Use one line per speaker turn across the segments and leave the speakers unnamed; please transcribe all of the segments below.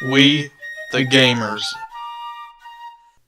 We, the gamers.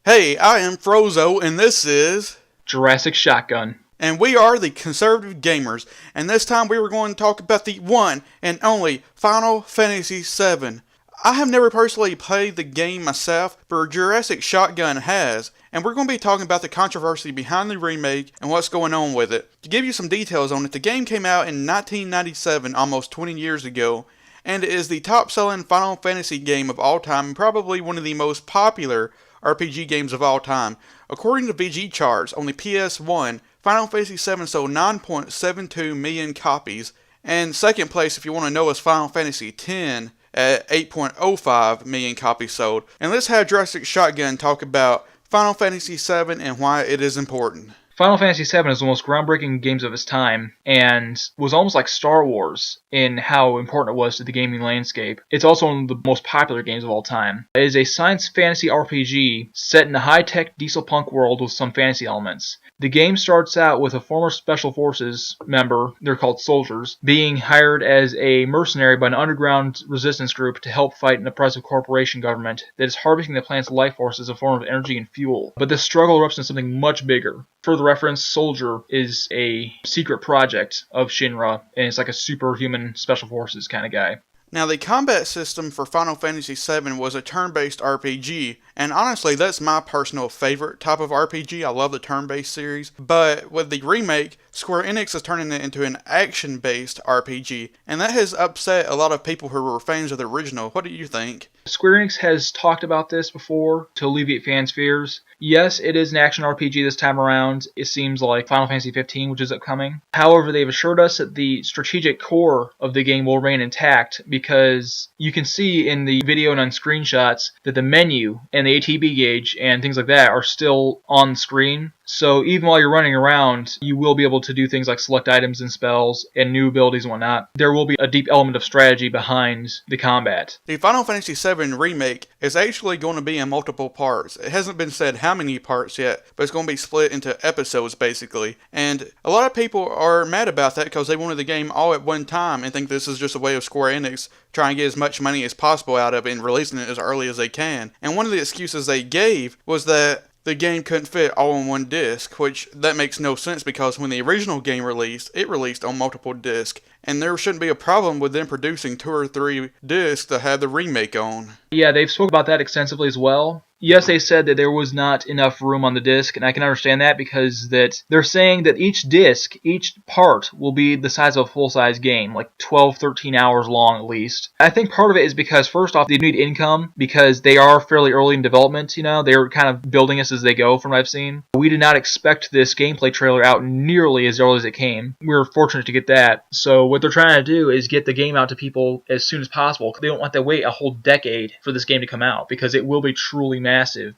Hey, I am Frozo, and this is
Jurassic Shotgun.
And we are the Conservative Gamers, and this time we were going to talk about the one and only Final Fantasy VII. I have never personally played the game myself, but Jurassic Shotgun has, and we're going to be talking about the controversy behind the remake and what's going on with it. To give you some details on it, the game came out in 1997, almost 20 years ago, and it is the top-selling Final Fantasy game of all time and probably one of the most popular RPG games of all time. According to VG charts, on the PS1, Final Fantasy VII sold 9.72 million copies, and second place, if you want to know, is Final Fantasy X at 8.05 million copies sold. And let's have Jurassic Shotgun talk about Final Fantasy VII and why it is important.
Final Fantasy VII is the most groundbreaking games of its time, and was almost like Star Wars in how important it was to the gaming landscape. It's also one of the most popular games of all time. It is a science fantasy RPG set in a high-tech diesel punk world with some fantasy elements. The game starts out with a former Special Forces member, they're called soldiers, being hired as a mercenary by an underground resistance group to help fight an oppressive corporation government that is harvesting the planet's life force as a form of energy and fuel. But this struggle erupts into something much bigger. For the reference, Soldier is a secret project of Shinra, and it's like a superhuman Special Forces kind of guy.
Now, the combat system for Final Fantasy VII was a turn-based RPG, and honestly, that's my personal favorite type of RPG. I love the turn-based series, but with the remake, Square Enix is turning it into an action-based RPG, and that has upset a lot of people who were fans of the original. What do you think?
Square Enix has talked about this before to alleviate fans' fears. Yes, it is an action RPG this time around. It seems like Final Fantasy 15, which is upcoming. However, they've assured us that the strategic core of the game will remain intact because you can see in the video and on screenshots that the menu and the ATB gauge and things like that are still on screen. So even while you're running around, you will be able to do things like select items and spells and new abilities and whatnot. There will be a deep element of strategy behind the combat.
The Final Fantasy VII Remake is actually going to be in multiple parts. It hasn't been said how many parts yet, but it's going to be split into episodes basically. And a lot of people are mad about that because they wanted the game all at one time and think this is just a way of Square Enix trying to get as much money as possible out of it and releasing it as early as they can. And one of the excuses they gave was that the game couldn't fit all on one disc, which that makes no sense because when the original game released, it released on multiple discs, and there shouldn't be a problem with them producing 2 or 3 discs to have the remake on.
Yeah, they've spoken about that extensively as well. Yes, they said that there was not enough room on the disc, and I can understand that because that they're saying that each disc, each part, will be the size of a full-size game, like 12, 13 hours long at least. I think part of it is because, first off, they need income because they are fairly early in development, you know. They're kind of building us as they go from what I've seen. We did not expect this gameplay trailer out nearly as early as it came. We were fortunate to get that. So what they're trying to do is get the game out to people as soon as possible. They don't want to wait a whole decade for this game to come out because it will be truly massive.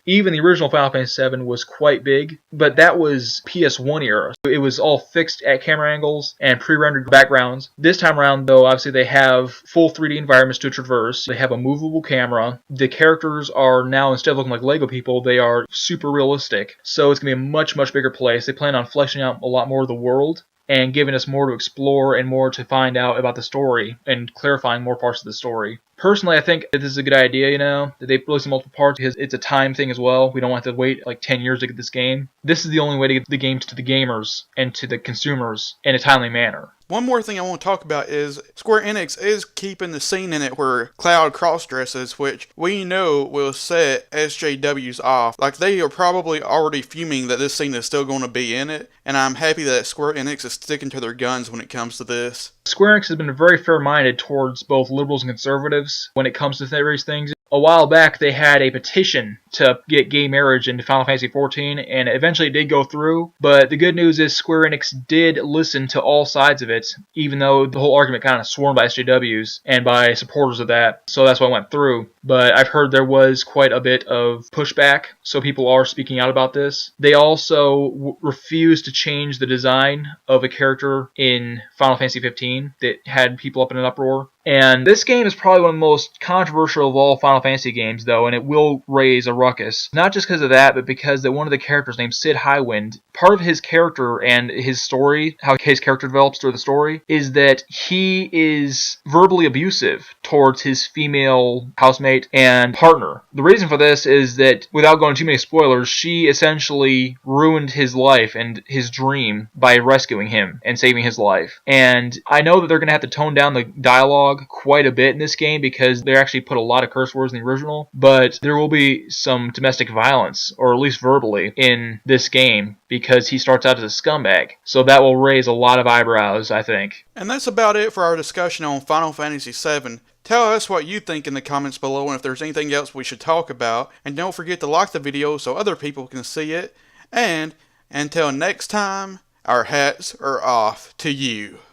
Even the original Final Fantasy VII was quite big, but that was PS1 era. It was all fixed at camera angles and pre-rendered backgrounds. This time around, though, obviously they have full 3D environments to traverse. They have a movable camera. The characters are now, instead of looking like Lego people, they are super realistic. So it's going to be a much, much bigger place. They plan on fleshing out a lot more of the world and giving us more to explore and more to find out about the story and clarifying more parts of the story. Personally, I think this is a good idea, you know, that they release in multiple parts because it's a time thing as well. We don't have to wait like 10 years to get this game. This is the only way to get the games to the gamers and to the consumers in a timely manner.
One more thing I want to talk about is Square Enix is keeping the scene in it where Cloud cross-dresses, which we know will set SJWs off. Like, they are probably already fuming that this scene is still going to be in it, and I'm happy that Square Enix is sticking to their guns when it comes to this.
Square Enix has been very fair-minded towards both liberals and conservatives when it comes to various things. A while back, they had a petition to get gay marriage into Final Fantasy XIV, and eventually it did go through. But the good news is Square Enix did listen to all sides of it, even though the whole argument kind of swarmed by SJWs and by supporters of that. So that's why it went through. But I've heard there was quite a bit of pushback, so people are speaking out about this. They also refused to change the design of a character in Final Fantasy XV that had people up in an uproar. And this game is probably one of the most controversial of all Final Fantasy games, though, and it will raise a ruckus. Not just because of that, but because that one of the characters named Sid Highwind part of his character and his story, how his character develops through the story, is that he is verbally abusive towards his female housemate and partner. The reason for this is that, without going too many spoilers, she essentially ruined his life and his dream by rescuing him and saving his life. And I know that they're going to have to tone down the dialogue quite a bit in this game because they actually put a lot of curse words in the original, but there will be some domestic violence, or at least verbally, in this game because he starts out as a scumbag. So that will raise a lot of eyebrows, I think.
And that's about it for our discussion on Final Fantasy VII. Tell us what you think in the comments below and if there's anything else we should talk about. And don't forget to like the video so other people can see it. And until next time, our hats are off to you.